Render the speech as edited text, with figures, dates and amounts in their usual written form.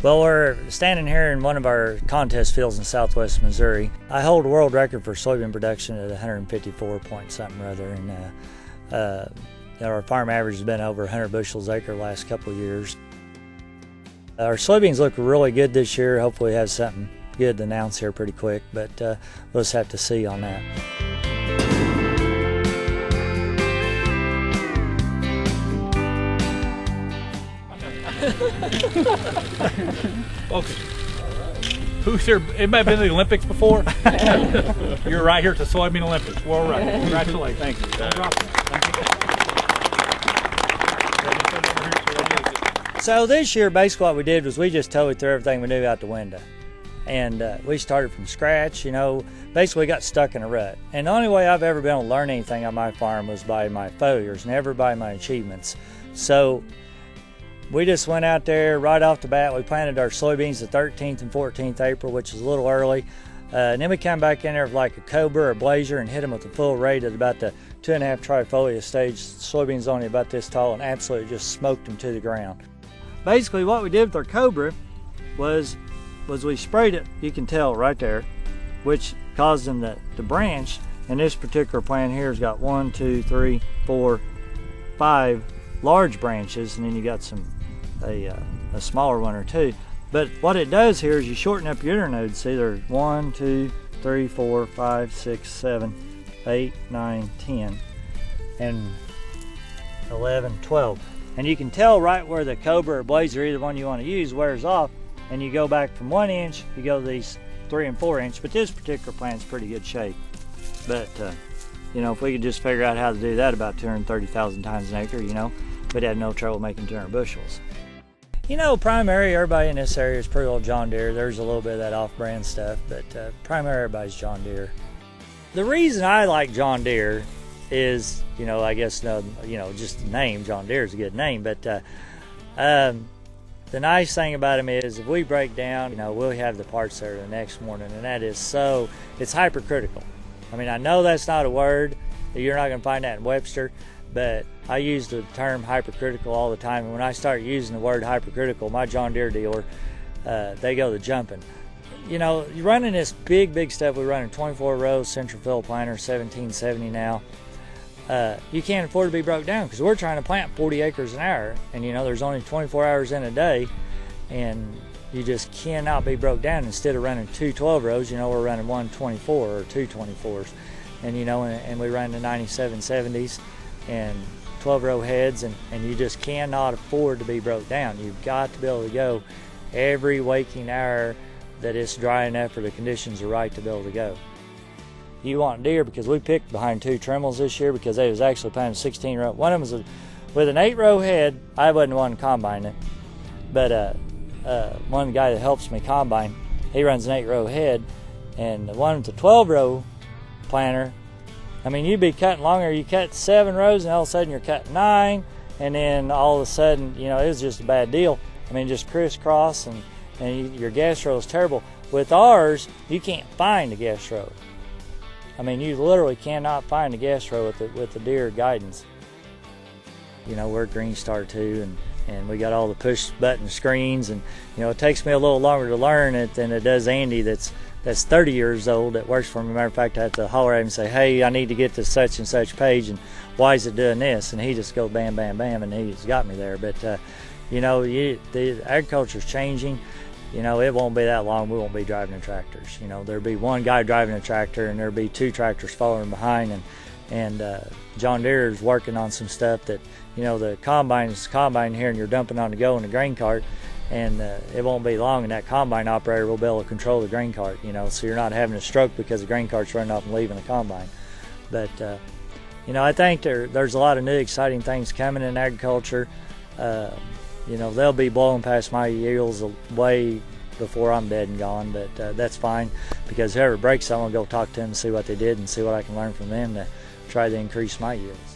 Well, we're standing here in one of our contest fields in southwest Missouri. I hold a world record for soybean production at 154 point something or other, and our farm average has been over 100 bushels acre the last couple of years. Our soybeans look really good this year. Hopefully we have something good to announce here pretty quick, but we'll just have to see on that. Okay. Who's here? Anybody been to the Olympics before? You're right here at the Soybean Olympics. Well, right. Congratulations. Thank you. So this year, basically what we did was we just totally threw everything we knew out the window. And we started from scratch, basically got stuck in a rut. And the only way I've ever been able to learn anything on my farm was by my failures, never by my achievements. So we just went out there right off the bat. We planted our soybeans the 13th and 14th April, which is a little early. And then we come back in there with like a cobra or blazer and hit them with a full rate at about the 2.5 trifolia stage. Soybeans only about this tall, and absolutely just smoked them to the ground. Basically what we did with our cobra was we sprayed it, you can tell right there, which caused them to branch. And this particular plant here has got 1, 2, 3, 4, 5 large branches, and then you got a smaller one or two. But what it does here is you shorten up your internodes. See, there's 1, 2, 3, 4, 5, 6, 7, 8, 9, 10, and 11, 12. And you can tell right where the cobra or blazer, either one you want to use, wears off, and you go back from 1 inch, you go to these 3 and 4 inch. But this particular plant's pretty good shape. But if we could just figure out how to do that about 230,000 times an acre, we'd have no trouble making 200 bushels. Primary, everybody in this area is pretty well John Deere. There's a little bit of that off-brand stuff, but primary, everybody's John Deere. The reason I like John Deere is, I guess, just the name, John Deere is a good name, but the nice thing about them is if we break down, we'll have the parts there the next morning, and that is it's hypercritical. I mean, I know that's not a word, you're not going to find that in Webster, but I use the term hypercritical all the time, and when I start using the word hypercritical, my John Deere dealer, they go to jumping. You're running this big stuff. We're running 24 rows central fill planter, 1770 now. You can't afford to be broke down because we're trying to plant 40 acres an hour, and there's only 24 hours in a day, and you just cannot be broke down. Instead of running 2 12 rows, we're running 1 24 or 2 24s, and and we run the 9770s and 12 row heads, and you just cannot afford to be broke down. You've got to be able to go every waking hour that it's dry enough or the conditions are right to be able to go. You want Deere because we picked behind 2 trimmels this year because they was actually planting 16 row. One of them was with an 8 row head. I wasn't the one combining it, but one guy that helps me combine, he runs an 8 row head, and the one with the 12 row planter, I mean, you'd be cutting longer. You cut 7 rows, and all of a sudden you're cutting 9, and then all of a sudden, it was just a bad deal. I mean, just crisscross, and your gas row is terrible. With ours, you can't find a gas row. I mean, you literally cannot find a gas row with the Deere guidance. We're Green Star too, and we got all the push button screens, and it takes me a little longer to learn it than it does Andy that's 30 years old that works for me. Matter of fact, I have to holler at him and say, hey, I need to get to such and such page, and why is it doing this? And he just goes bam, bam, bam, and he's got me there. But the agriculture's changing. It won't be that long we won't be driving the tractors. There'll be one guy driving a tractor, and there'll be 2 tractors following behind, and John Deere is working on some stuff that, the combine's combine here, and you're dumping on the go in the grain cart, and it won't be long, and that combine operator will be able to control the grain cart, so you're not having a stroke because the grain cart's running off and leaving the combine. But I think there's a lot of new exciting things coming in agriculture. They'll be blowing past my yields way before I'm dead and gone, but that's fine, because whoever breaks, I'm going to go talk to them and see what they did and see what I can learn from them to try to increase my yields.